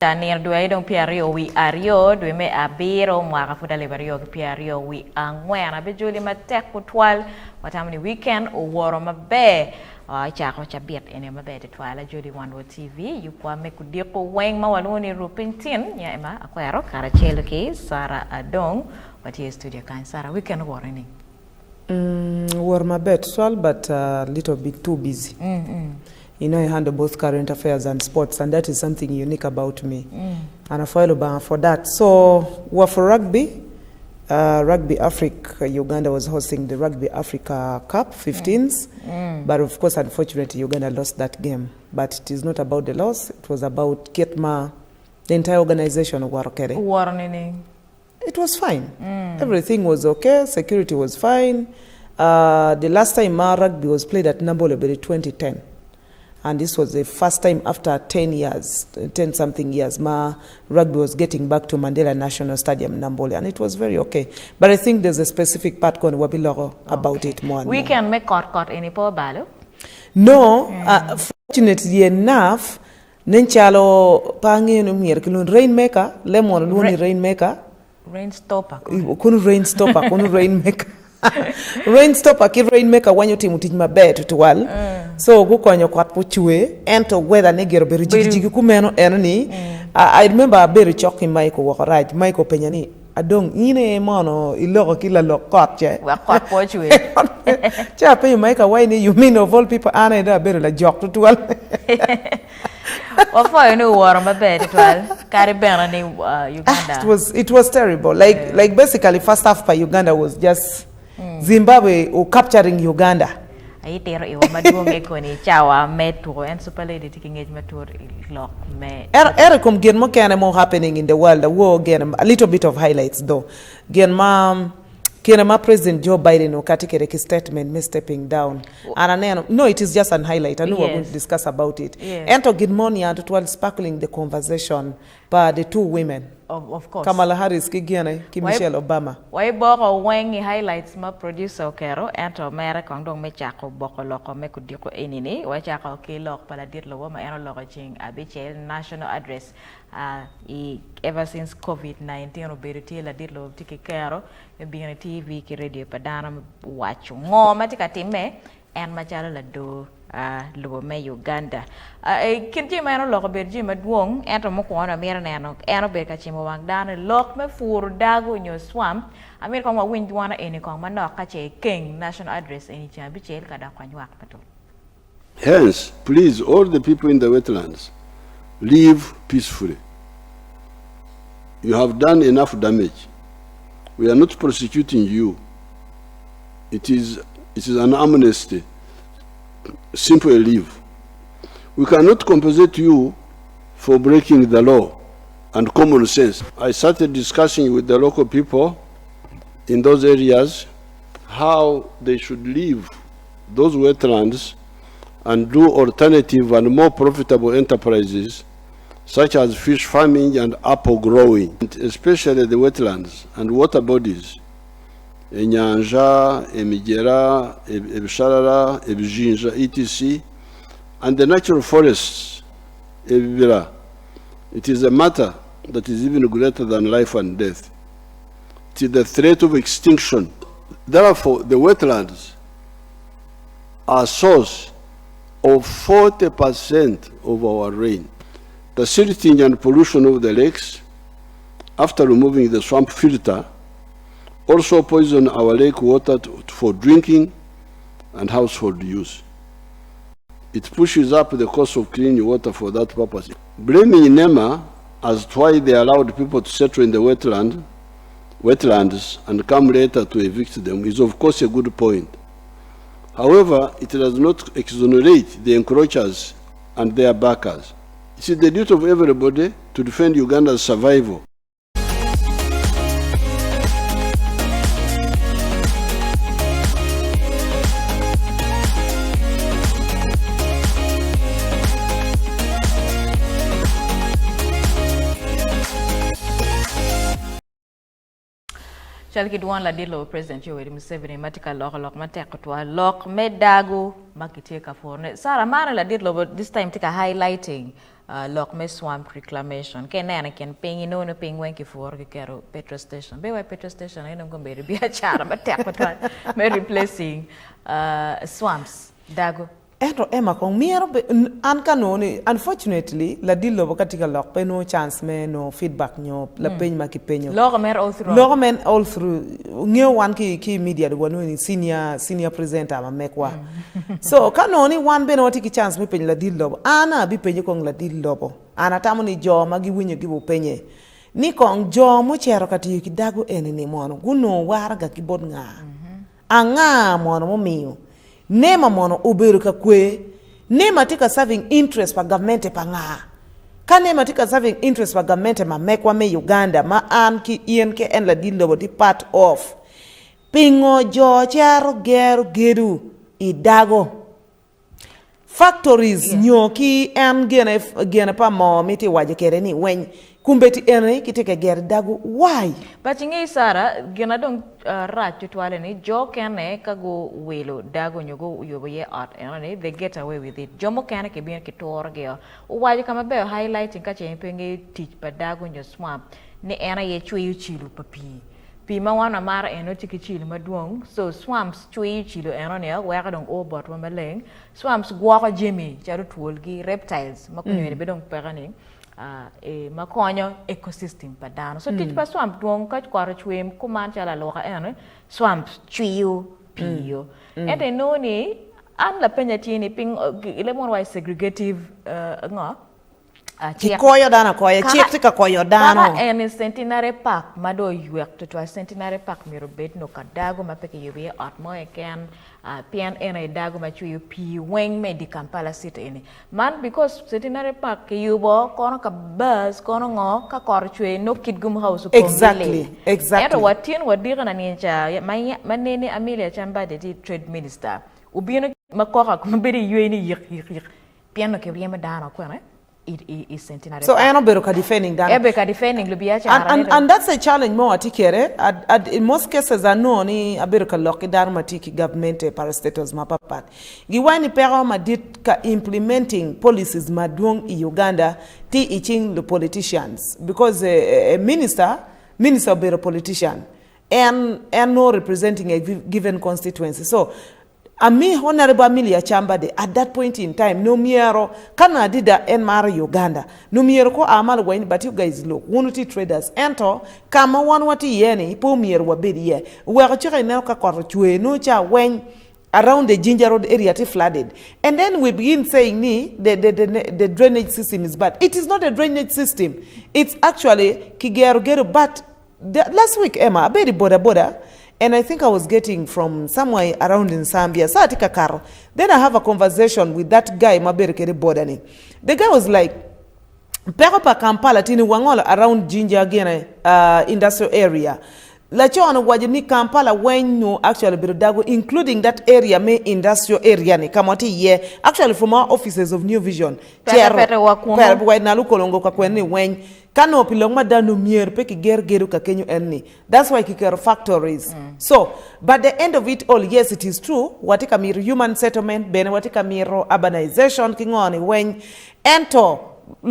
Daniel due dong piario wi ario due me abiro mwaka fuda lebario piario wi angwena be juli matek putwal watamani weekend o woro mabe chako chabiet ene mabe de twala juli wando TV yukwa me kudiko weng mawaluni Rupiny ya ema akwero kara chelo ki Sara Adong but here studio kan Sara weekend woro ni were my bed swell but a little bit too busy. You know, I handle both current affairs and sports, and that is something unique about me. And I follow for that. So, we're for rugby. Rugby Africa, Uganda was hosting the Rugby Africa Cup 15s. But of course, unfortunately, Uganda lost that game. But it is not about the loss. It was about Ketma, the entire organization of Warokere. It was fine. Everything was okay. Security was fine. The last time rugby was played at Nambolebere 2010. And this was the first time after 10-something years, rugby was getting back to Mandela National Stadium, Nambole, and it was very okay. But I think there's a specific part going Wabiloro about it more and we more. Can make court any poor balo? No, fortunately enough, Nenchalo Pangi Numir, rainmaker, lemon, rainmaker. Rain stopper. Couldn't rain stopper, couldn't rainmaker. Rain stopper, give rainmaker when you team my bed to wall. So go on your quad put you enter weather negero beriji kumeno enemy. I remember a very shocking Michael walk right, Michael Penyani. I don't ine mono iloko killer lock caught che. Well caught what you Chapay Michael why you mean of all people and I better like jock to well. What for you know war on my bed it was Caribbean Uganda. It was terrible. Like basically first half by Uganda was just Zimbabwe or capturing Uganda. I tell you, my do make when a chawa metro and super lady taking age mature lock me. Ericum get more happening in the world. The war again a little bit of highlights though. Again, Kenema President Joe Biden okatikere statement me stepping down. And no, it is just an highlight. I know we're going to discuss about it. And to get money and to sparkling the conversation by the two women. Of course. Kamala Harris, Michelle Obama. Why boko wengi highlights ma producer kero ento mere kong me chako boko loko me kudiko enini wa chako ke lok pala dit lo ma eno loko ching abichel national address ever since COVID-19 oberiti la dit lo tiki kero me bingani TV ki radio padana wachu ngoma tika time en machala la do luo me Uganda kinji mano loko berji madwong ento moko na mera neno eno ber ka chimo wang dane lok me fur dago nyo swam amir kong wa win duana eni kong manok ka che king national address eni chambi chel kada kwanywa pato. Hence, please all the people in the wetlands live peacefully. You have done enough damage. We are not prosecuting you. It is an amnesty. Simply leave. We cannot compensate you for breaking the law and common sense. I started discussing with the local people in those areas how they should leave those wetlands and do alternative and more profitable enterprises such as fish farming and apple growing, especially the wetlands and water bodies. Enyanja, Emigera, Ebisharara, Ebijinja, etc. And the natural forests, Ebibira. It is a matter that is even greater than life and death. It is the threat of extinction. Therefore, the wetlands are source of 40% of our rain. The silting and pollution of the lakes, after removing the swamp filter, also poison our lake water for drinking and household use. It pushes up the cost of clean water for that purpose. Blaming NEMA as to why they allowed people to settle in the wetlands and come later to evict them is of course a good point. However, it does not exonerate the encroachers and their backers. It is the duty of everybody to defend Uganda's survival. Chal ki duan la dilo president yo Museveni matika lok mateko to lok me Dago makite ka forne Sara mara la dilo but this time tika highlighting lok me swamp reclamation ke nana ken pingi no ping wen ki for ke kero petrol station be petrol station ay ngom be bi achara mateko to me replacing swamps Dago Ento ema kong miero an kanoni unfortunately la dillo katika lok pe no chance me no feedback nyo la peny ma ki penyo logo mer all through ngeo wan ki media de wanu ni senior presenter ma mekwa so kanoni wan be no tiki chance me peny la dillo ana bi penyo kong la dillo ana tamu ni jo ma gi winyo gi bo penye ni kong jo mo chero kati ki Dago enini mono guno warga ki bod nga anga mono mo miyo nema mono uberu ka kwe nema tika serving interest pa government pa nga ka nema tika serving interest pa government ma mekwa me Uganda ma an ki ien ke en la dillo di part of pingo jo charo geru I Dago factories nyoki en gene pa mo miti waje kere ni wen kumbeti ene kiteke ger Dago why but ngi Sara gena dong rach twale ni jo kene kago welo Dago nyogo yobo ye art and they get away with it jomo kene ke bien kitor ge waje kama be highlighting ka chempenge teach pa Dago nyo swamp ni ena ye chwe chilu papi pi ma wana mara eno tiki chilu maduong so swamps chwe chilu eno ne waka dong obot wa maleng swamps gwa jimmy charu twolgi reptiles makunyo be dong pegani makonyo ecosystem padano so tich pa swamp duong ka kwaro chwem kuman chala loka ene swamp chwiyo piyo ete no ni an la penya tini ping ile mon wai segregative ngo koyo dana koyo chief tika koyo dano kaka en centenary park mado yuek to centenary park miro bet no ka Dago mapeke yuwe atmo eken pian ene Dago machu pi weng me di Kampala city ini man because centenary park yubo kono ka bus kono ngo ka korchwe no kidgum house ko exactly eto watin wadira na ninja manene Amelia Chamba de trade minister ubino makoka kumbiri yueni yik pian no ke yema dano ko ne is centenary so I am beruka defending that defending and that's a challenge more atikere in most cases I know ni aberuka loki dar matiki government parastatals mapapat giwani pero madit ka implementing policies madwong I Uganda ti iching the politicians because a minister beru politician and no representing a given constituency so Ami honorable Amelia Chamba de at that point in time no miero kana dida en mara Uganda no miero ko amal wen but you guys look wunuti traders ento kama wan wati yeni po miero wabedi ye we ka chira ne ka kwaro chwe no cha wen around the Ginger Road area ti flooded and then we begin saying ni the drainage system is bad. It is not a drainage system, it's actually Kigwok but last week Emma very border and I think I was getting from somewhere around in Zambia. So I take a car. Then I have a conversation with that guy, Maberikere Bodani. The guy was like, Peropa Kampala, Tini Wangola, around Ginger again, industrial area. Lacho wajini Kampala when you actually Dago, including that area, may industrial area ni kamati ye. Actually from our offices of New Vision. Pere wakumo. Na lukolongo kwa kweni when kano pilongma danu mier peki geru ka kenyu enni. That's why kikero factories. So, but the end of it all, yes, it is true. Watika miru human settlement, bene watika miru urbanization kingoni when ento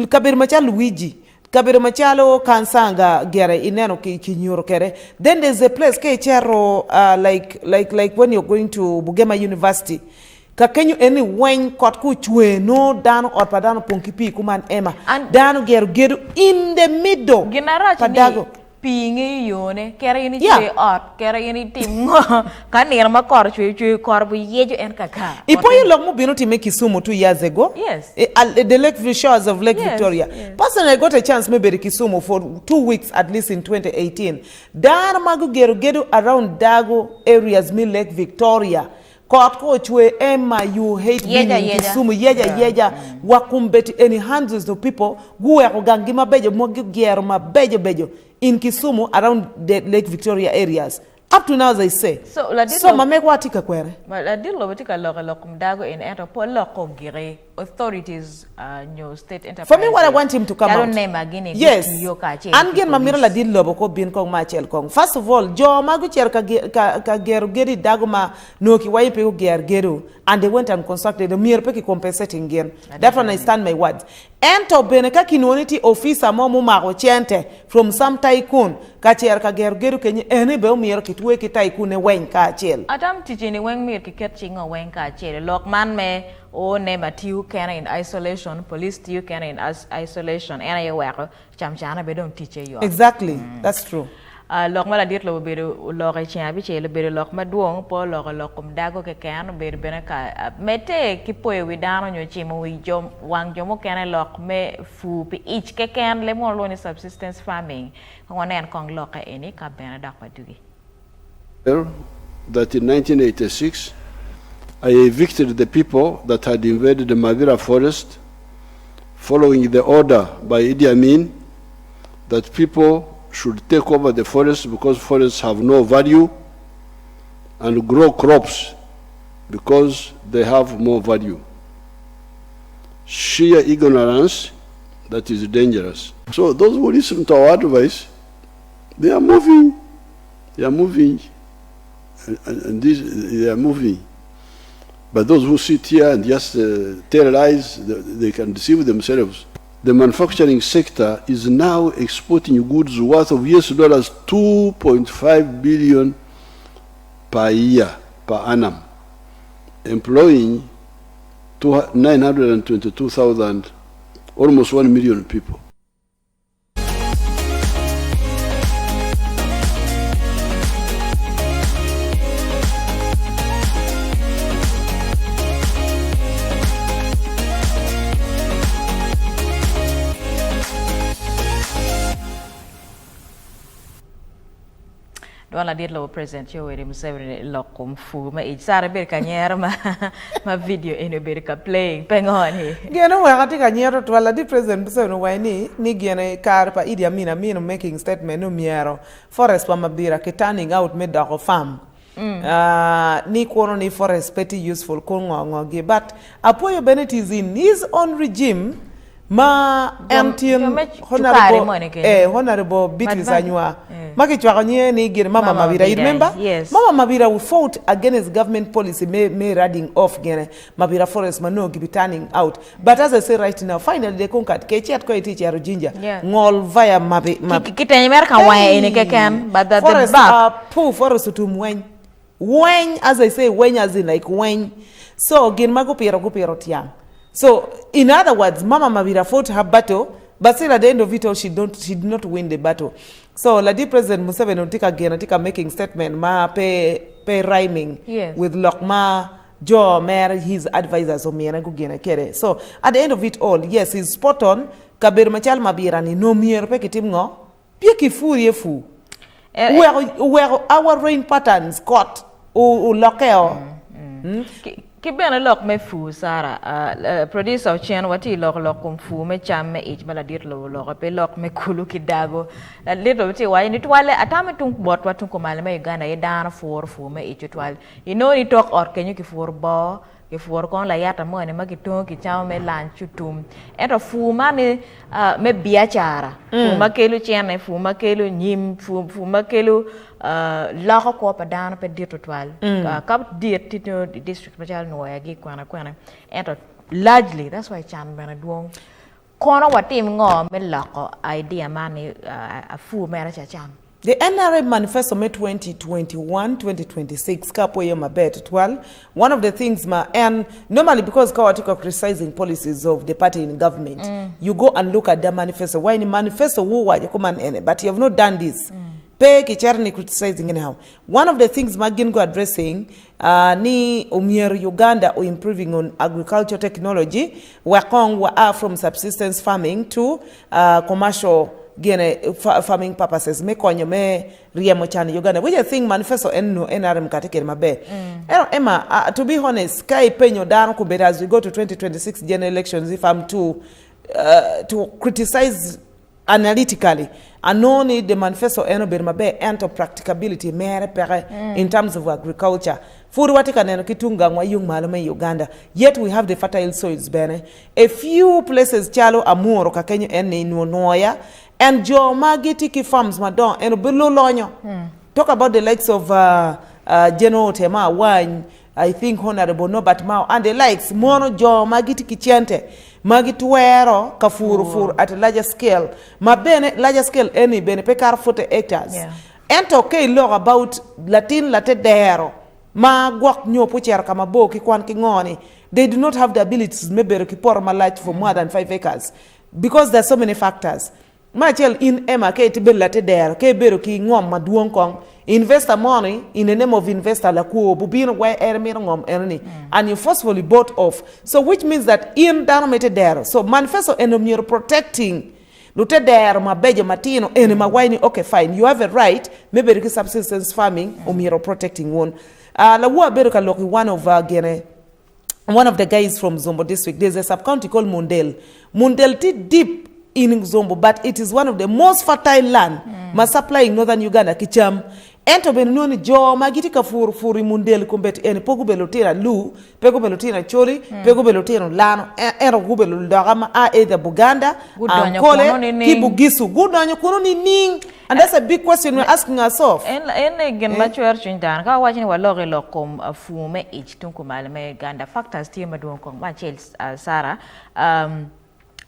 kabir macha Luigi. Kabiro machalo kansanga gere ineno kinyuro kere. Then there's a place ke chero like when you're going to Bugema University. Ka kenyu eni wen kot ku chwe no dano or padano ponkipi kuman ema. Dano geru in the middle. Ginarachi pingi yone kera ini chwe art kera ini tim kanir ma kor chwe kor bu yejo en kaka ipo yi log mo bino time Kisumu 2 years ago yes the lake shores of Lake Victoria personally I got a chance maybe Kisumu for 2 weeks at least in 2018 dar magu geru around Dago areas me Lake Victoria Kot ko chwe Emma you hate being Kisumu yeja wakumbeti any hundreds of people guwe kugangima bejo mogi gero ma bejo in Kisumu around the Lake Victoria areas up to now as I say so mamekwa tika kwere la dilo tika loko Dago in ento po loko gire authorities new state enterprise. For me, what I want him to come out. Yes. And get mamira la did lobo ko bin kong machel kong. First of all, Jo magu cher ka geru geri Dago ma noki wai pe geru, and they went and constructed the mere peki compensating again. That one I stand my words. Ento beneka kinoniti officer mo mago chente from some tycoon ka cher ka geru kenye ene be mir kitwe ki tycoon e wen ka chel. Adam tijini wen mir ki ket chinga wen ka chel. Lok man me o nema tiu kana in isolation, police tiu kana in isolation, ena ye wako chamchana be don't teach you. Exactly, that's true. Lok mala dit lo bedo lok e chen abi chele bedo lok ma duong po lok kum Dago ke kan bedo bena ka mete ki poe wi dano nyo chimo wi jom wang jomo kana lok me fu pi ich ke kan le mo lo ni subsistence farming ngonen kong lok e ni ka bena dak pa dugi. That in 1986 I evicted the people that had invaded the Mavira forest following the order by Idi Amin that people should take over the forest because forests have no value and grow crops because they have more value. Sheer ignorance that is dangerous. So those who listen to our advice, they are moving. They are moving. They are moving. But those who sit here and just terrorize, they can deceive themselves. The manufacturing sector is now exporting goods worth of US dollars 2.5 billion per year, per annum, employing 922,000, almost 1 million people. Wala dit lo present yo we Museveni lokum fu ma itsara ber kanyera ma video eno ber ka playing pengoni geno wa kati kanyero to wala di president Museveni wa ni gene kar pa Idi Amin making statement no miero forest pa mabira ke turning out me Dago farm ni kono ni forest petty useful ko ngongi but apoyo Bennett is in his own regime ma MTN honorable Beatrice Anywa maki chwa nye ni gire Mama Mabira. You remember? Yes. Mama Mabira we fought against government policy me raiding off gene Mabira forest mano give turning out. But as I say right now, finally they conquered Kechat ko iti charo jinja ngol via mabi kita nyemer kan wae ini keken but the forest back poor forest to when as I say when as in like when so gin mago pero tiang. So in other words, Mama Mabira fought her battle, but still at the end of it all, she did not win the battle. So Lady President Museveni tika making statement ma pe rhyming with Lokma, Joe, Mayor, his advisors on Miena Gugena Kere. So at the end of it all, yes, he's spot on. Kabir Machal Mabira ni no mere pekitim ngo, pieki furie fu. Where our rain patterns caught u lokeo. Kibena lok me fu Sara producer chen wati lok kum fu me cham me ich bala dir lo pe lok me kulu ki Dago little ti why ni twale atame tung bot watung ko male me Uganda e dana for fu me ich twal you know ni talk or kenyu ki for bo ki for kon la yata mo ne magi tung ki cham me lan chutum eto fu mane me biachara fu makelu chen fu makelu nyim fu makelu lako ko pa dana pe dir twal kap dir tito district majal no ya gi kwana and largely that's why chan bana duong kono watim ngo me lako idea mani a fu mera cha chan. The NRM manifesto May 2021-2026 kapo yo mabet twal. One of the things and normally because Kawatiko criticizing policies of the party in government, you go and look at the manifesto. Why in manifesto who wa but you have not done this. Kicherni criticizing anyhow. One of the things Magingo addressing ni umier Uganda or improving on agricultural technology wakong wa from subsistence farming to commercial farming purposes me konyo me riemo chan Uganda which I think manifesto NRM katekere mabe. Emma to be honest kai penyo dan ko better as we go to 2026 general elections if I'm to criticize analytically anoni the manifesto eno ber mabe ento practicability mere pere in terms of agriculture furu watika neno kitunga ngwa yung malome Uganda yet we have the fertile soils bene a few places chalo amuro ka Kenya ene noya and jo magiti ki farms madon eno belo lonyo talk about the likes of General Tema Wine I think Honorable Norbert Mao and the likes mono jo magiti kichente magituero ka furu at a larger scale ma bene larger scale any bene pekar 40 hectares ento okay law about latte dero ma gwak nyo pucher kama bo ki kwan ki ngoni they do not have the abilities maybe ki por malach for more than 5 acres because there are so many factors Machel in Emma ke tibe latte dero ke bero ki ngom maduong kong investor money in the name of investor la ku bubino why ermir ngom erni and you forcefully bought off so which means that in dominated there so manifesto enomir protecting lute there mabeje matino ene mawini okay fine you have a right maybe the subsistence farming omiro protecting one la wa beruka loki one of the guys from Zombo district there's a sub county called Mundel ti deep in Zombo but it is one of the most fertile land ma supplying northern Uganda kicham ento benoni jo magiti ka furi Mundel kumbet en pogu belotira lu pego belotira choli pego belotira lano ero gubelo dagama a either Buganda Ankole Kibugisu gudonyo kuno ni ning and that's a big question we're asking ourselves en gen machuer chindan ka wachini waloge lokom fume ich tunku malame Uganda factors tiema don kong machel Sara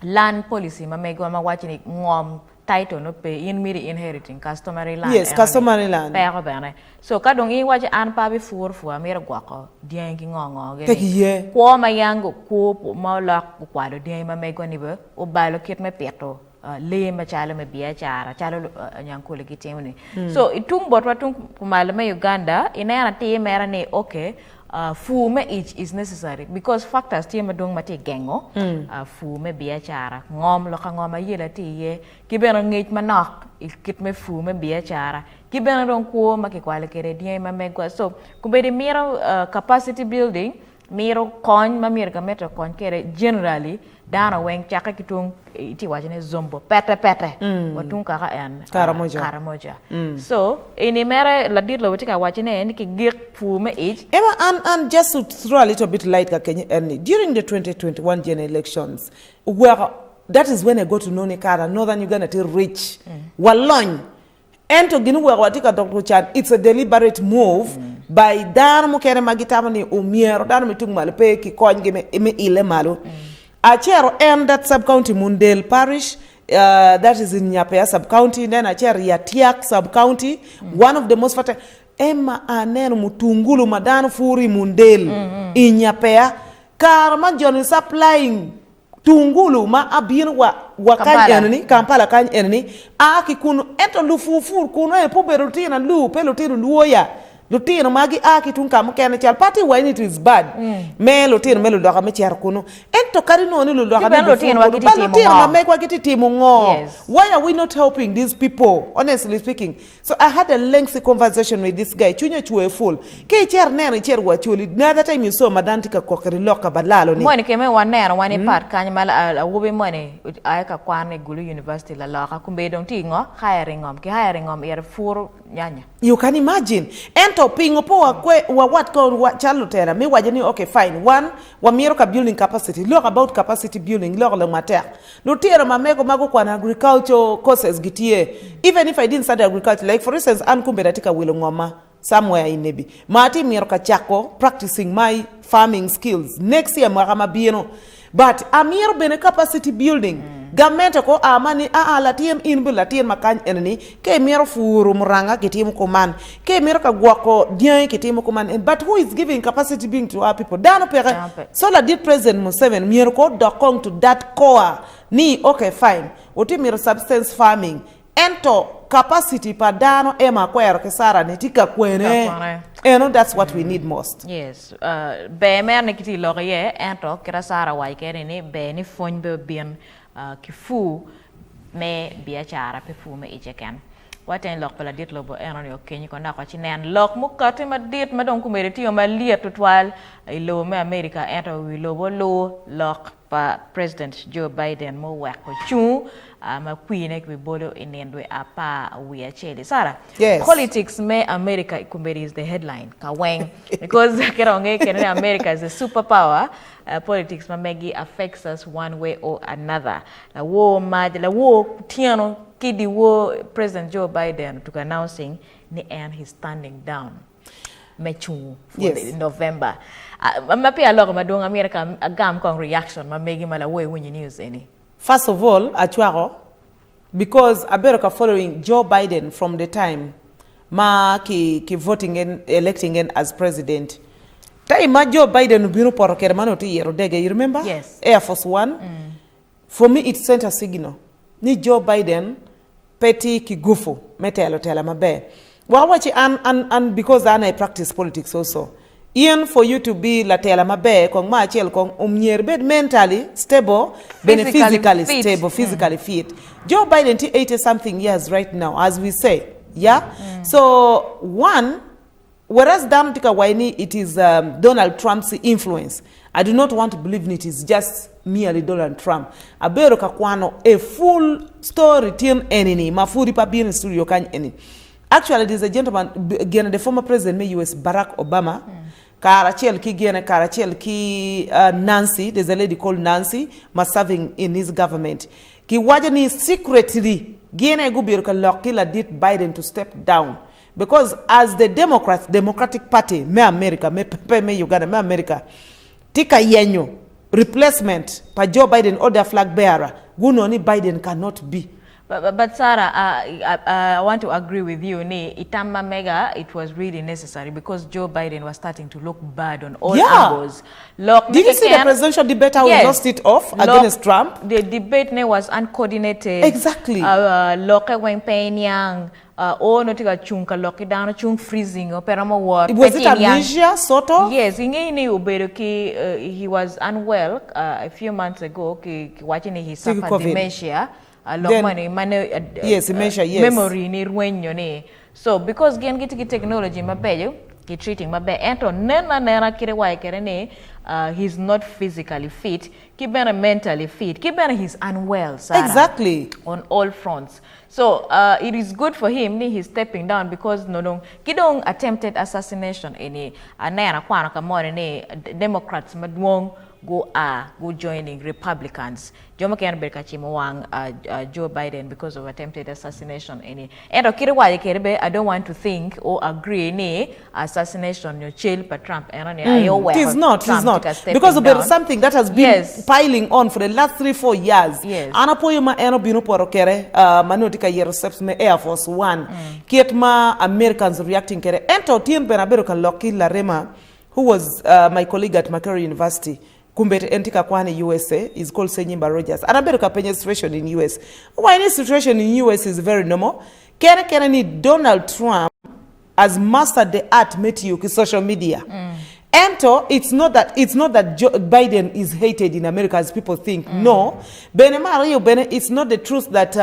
land policy mamego ma wachini ngom title no pay in miri inheriting customary land yes customary land pero bene so kadong I wachi an pa bi fu amira gwako diengi ngongo gene ko mayango ko ma la kwado dien ma mego ni be o balo kit me peto le ma chalo me bia chara chalo nyanko le kitemni so itung botwa tung kumala me Uganda ina te mera ne okay fume each is necessary because factors tiema dong mate gengo fume bia chara ngom lo ka ngoma yela ti ye kibena ngej manak ikit me fume bia chara kibena dong ko make kwale kere die ma megwa so kubedi miro capacity building miro kon ma mir ga meto kon kere generally dana weng chaka kitung iti wajene Zombo pete watung kaka en karamoja so ini mere la dir lo wetika wajene en ki gik fume each and just to throw a little bit light ka Kenya during the 2021 general elections where that is when I go to Noni Kara northern Uganda to reach Walon ento ginu where watika Dr. Chan it's a deliberate move by dan mo kere magitamani umiero dan mitung malpe ki konge me ile malo Achero and that sub-county Mundel parish, that is in Nyapea sub-county, then Achero Yatiak sub-county, one of the most fertile. Emma aneno mutungulu madano furi Mundel in Nyapea. Karma John is supplying tungulu ma abin wa kan Kampala kan enni. Aki kuno ento lufufur kuno poberutina lu pelotino luoya. Lutino magi aki tunka mukene chal party when it is bad me lutino me ludoka me char kuno ento karino ni ludoka me lutino ma me kwa kiti timu ngo why are we not helping these people honestly speaking so I had a lengthy conversation with this guy chunya chue full ke char nene char wa chuli another time you saw madantika kokari loka balalo ni mwani keme wanero wani part kanya mala wobe mwani ayaka kwane Gulu University la loka kumbe dong tingo hiring yer furu nyanya you can imagine ento pingo po wa what called wa chalutera me wajeni okay fine one wa miro ka building capacity look about capacity building look le mater lutera mamego mago kwa agriculture courses gitie even if I didn't study agriculture like for instance ankumbe datika wilongoma somewhere in Nebi mati miro ka chako practicing my farming skills next year mwakama bieno but amir bene capacity building government ko amani latiem inbu latien makany enni ke miro furu muranga kitimu kuman ke miro ka gwako dien kitimu kuman but who is giving capacity building to our people dano pere so la did president Museveni miro ko dokong to that core ni okay fine oti miro substance farming ento capacity padano ema kwero ke sara netika kwene that's what we need most yes be mer nikiti lorie ento kira sara wai kene ni be ni fonbe bien kifu me biachara pe fu me ijekan waten lok pala dit lobo enon yo kenyi ko nako ci nen lok mu kati ma dit ma don ku mere ti ma liet to twal ilo me America ento wi lobo lo lok pa President Joe Biden mo wako chung ma queen we bodo inendwe apa we achele Sarah. Yes. Politics me America ikumberi is the headline kaweng because keronge kene America is a superpower. Politics mamegi affects us one way or another. La wo tiano kidi wo President Joe Biden took announcing and he's standing down. Mechu for yes. November. Mapi alog madong America agam kong reaction mamegi mala wo when you news any. First of all, Achuaro, because America following Joe Biden from the time ki voting and electing in as president. Time Joe Biden binu poro kermano ti yero dege, you remember? Yes. Air Force One. For me, it sent a signal. Ni Joe Biden peti kigufu metelo tela mabe. Wawachi and because I practice politics also. Even for you to be la tela mabe kong machel kong umnyerbed mentally stable, physically stable, physically fit. Joe Biden ti 80 something years right now, as we say. Yeah. So one. Whereas Damtika Waini, it is Donald Trump's influence. I do not want to believe it is just merely Donald Trump. Abero kakwano a full story team enemy. Mafuri pa bien studio kan eni. Actually, there's a gentleman, again, the former president of US Barack Obama. Karachel ki Nancy. There's a lady called Nancy, serving in his government. Ki wajani secretly gene gubiro ka lokila did Biden to step down. Because as the Democratic Party, me America, me Uganda, me America, tika yenyo, replacement, pa Joe Biden or their flag bearer, gunoni Biden cannot be. But Sarah, I want to agree with you. Itama mega, it was really necessary because Joe Biden was starting to look bad on all angles. Did you see the presidential debate how he lost it off against Trump? The debate was uncoordinated. Exactly. Loke weng penyang. Notika chunka lock down chung freezing operamo war. Was it amnesia sort of? Yes, he was unwell a few months ago. Watching he suffered dementia. Yes, dementia, yes. Memory ni ruenyo ne. So because gen giti technology mabeyo, ki treating mabe ento nena kire wa kere ne he's not physically fit, kibena mentally fit, kibena he's unwell, Sarah. Exactly. On all fronts. So it is good for him he's stepping down because kidong attempted assassination any anana kwana kamone ne Democrats madwong go joining Republicans. Jomo can be Joe Biden because of attempted assassination any. And I don't want to think or agree any assassination your chill per Trump and it is not because there is something that has been piling on for the last 3-4 years. Yes. Anapoyuma eno binu porokere manotika yeroseps me Air Force One. Kietma Americans reacting kere. Ento tien benabero kan Loki Larema, who was my colleague at Macquarie University. Kumbete entika kwani USA is called Senyimba Rogers. Anaberuka penye situation in US. Why any situation in US is very normal. Kena ni Donald Trump has mastered the art metu ki social media. Ento, it's not that Joe Biden is hated in America as people think. No. It's not the truth that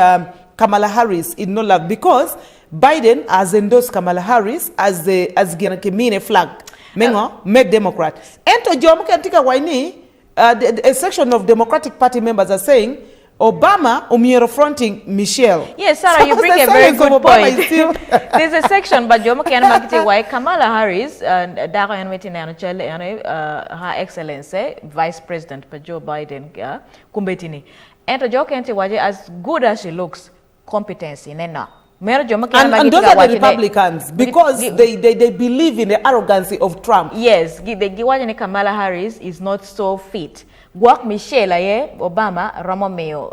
Kamala Harris is not loved because Biden has endorsed Kamala Harris as Kemine flag. Make Democrat. Ento Jomo Kantika Waini, a section of Democratic Party members are saying Obama fronting Michelle. Yes, Sarah, you bring a very good point. There's a section, but Jomo Kantika why Kamala Harris, Dago Her Excellency, Vice President Joe Biden, Kumbetini. Ento Jomo Kantika as good as she looks, competency, nena. And those are the Republicans because they believe in the arrogancy of Trump. Yes, the Kamala Harris is not so fit. Guak Michelle Obama Romeo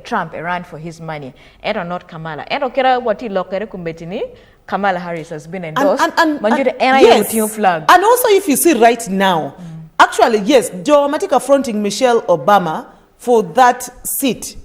Trump ran for his money. And not Kamala. And what he lokere kumbetini Kamala Harris has been endorsed. And yes. Flag. And also if you see right now, actually yes, Joe Matika fronting Michelle Obama for that seat.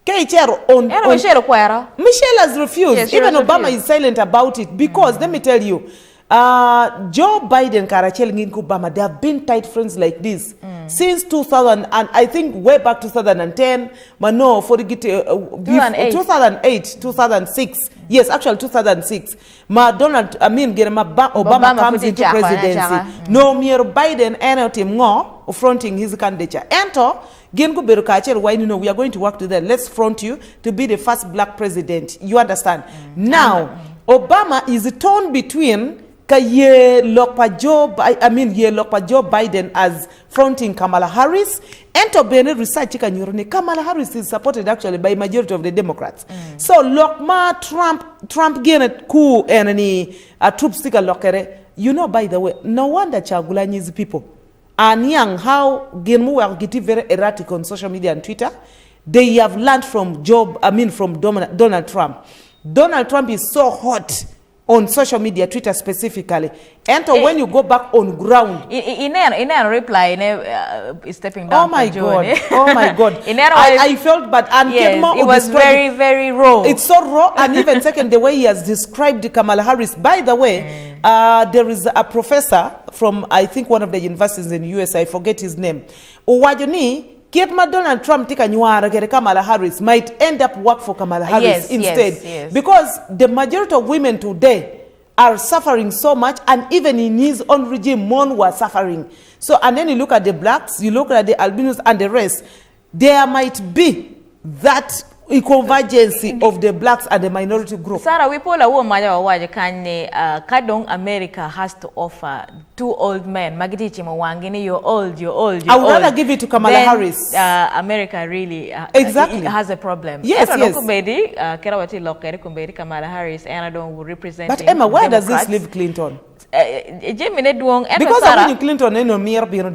Michelle has refused. Yes, even Obama is silent about it because let me tell you, Joe Biden, Karachel Nginku Obama, they have been tight friends like this since 2000 and I think way back 2010. But no, for the 2008, 2006. Yes, actually 2006. Obama comes into presidency. No, Biden and fronting his candidature. Ento Gen go beru kachel why we are going to work together. Let's front you to be the first black president. You understand? Now, Obama is torn between ye lokpa Joe Biden as fronting Kamala Harris, and to be research Kamala Harris is supported actually by majority of the Democrats. So lokma Trump gain a coup and any troop sticker lokere. You know, by the way, no wonder Chagulanyi's people and young how Genmu are getting very erratic on social media and Twitter. They have learned from Donald Trump. Donald Trump is so hot on social media, Twitter specifically. And when you go back on ground, in a reply, stepping down. Oh my God! Oh my God! I felt bad, and yes, it was very, very raw. It's so raw, and even second, the way he has described Kamala Harris. By the way, there is a professor from I think one of the universities in the US. I forget his name. Uwajoni. Donald Trump Kamala Harris might end up work for Kamala Harris instead. Because the majority of women today are suffering so much, and even in his own regime, more were suffering. So, and then you look at the blacks, you look at the albinos and the rest, there might be that convergence of the blacks and the minority group. Sarah, we pull a woman kadong America has to offer two old men. Magitichi Mwangini, you're old. I would rather give it to Kamala Harris. America really exactly has a problem. Yes. Kamala Harris, and I don't represent. But Emma, where does this leave Clinton? Because of Clinton no near Bill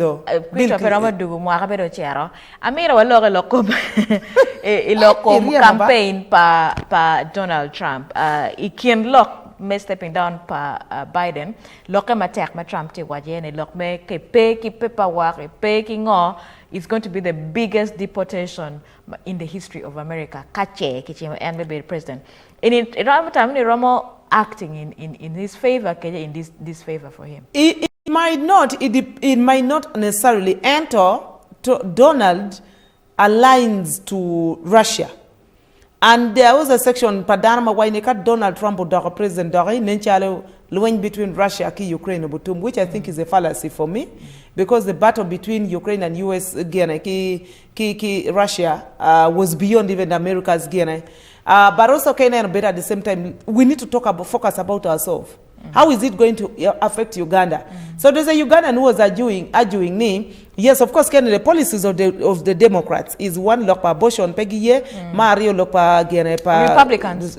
campaign pa Donald Trump. He can lock me stepping down pa Biden. Lock him attack ma Trump te wajene lock me ke pay ki paperwork pay ki ngo. It's going to be the biggest deportation in the history of America. Kache kichimo and maybe the president. In it Ramo acting in his favor, in this favor for him. It might not necessarily enter to Donald aligns to Russia. And there was a section Padarma Wainekat Donald Trump or President Dori Nenchalo Lueng between Russia and Ukraine, which I think is a fallacy for me, because the battle between Ukraine and US Russia was beyond even America's Guinea. But also Kenya and better at the same time, we need to focus about ourselves. How is it going to affect Uganda? So there's a Ugandan who was arguing me. Yes, of course, Kenya, the policies of the Democrats is one lock abortion, Peggy ye, Mario lock Republicans.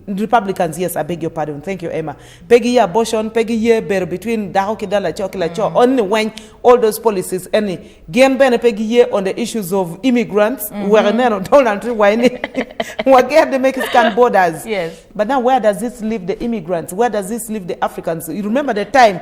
Republicans, yes, I beg your pardon. Thank you, Emma. Peggy ye abortion, Peggy ye bear between Dago Kidala Cho, only when all those policies any game ben Peggy ye on the issues of immigrants, where men Donald Trump why they make scan borders. Yes. But now where does this leave the immigrants? Where does this leave the Africans? You remember the time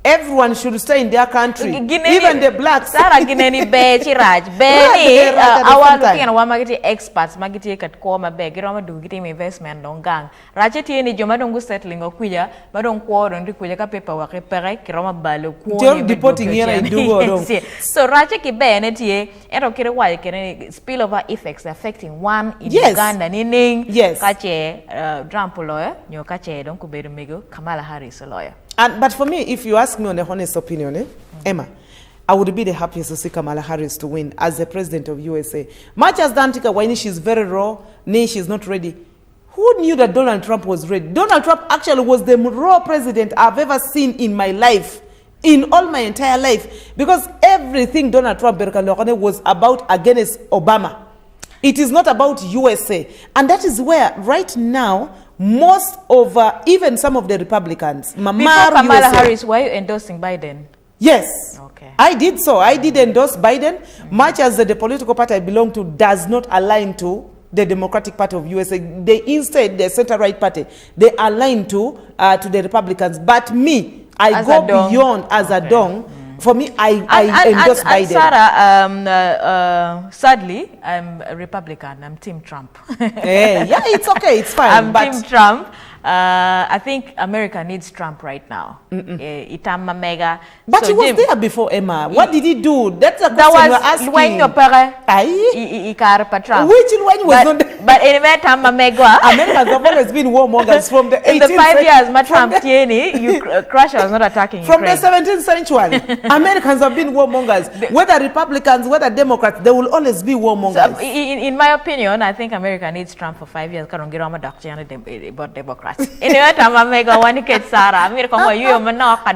everyone should stay in their country, even the blacks. Sarah Gineni Be Chiraj Be our magiti experts magiti kat koma be giroma do gitim investment longang. Racheti ni joma dongu settling okuya badon ko don rikuya ka paper wa repere kiroma balu ko deporting here and do so Racheki be netie ero kire wa kene spillover effects affecting one in Uganda nining kache Trump lawyer nyo kache don ku be mego Kamala Harris lawyer. But for me, if you ask me on a honest opinion, Emma, I would be the happiest to see Kamala Harris to win as the president of USA. Much as Dantika Waini, she's very raw, she's not ready. Who knew that Donald Trump was ready? Donald Trump actually was the raw president I've ever seen in my life, in all my entire life. Because everything Donald Trump was about against Obama. It is not about USA. And that is where, right now, most of, even some of the Republicans, before Kamala Harris, were you endorsing Biden? Yes. Okay. I did so. I did endorse Biden, much as the political party I belong to does not align to the Democratic Party of USA. They instead, the center-right party, they align to the Republicans. But me, I go beyond as a dong. For me, I endorse Biden. Sarah, sadly, I'm a Republican. I'm Team Trump. Hey, yeah, it's okay. It's fine. I'm Team Trump. I think America needs Trump right now. Itama mega. But he was there before, Emma. What did he do? That's a question you're asking. When your para, Trump. Which when was on the... But anyway, Tama mega. Americans have always been warmongers from the 18th century. In the 5 years, my Trump Tieni, Russia was not attacking from Ukraine. The 17th century, Americans have been warmongers. Whether Republicans, whether Democrats, they will always be warmongers. So, in my opinion, I think America needs Trump for 5 years. Because get on my doctor about Democrats. Anyway, Tama mega one kid Sarah. America, you are not a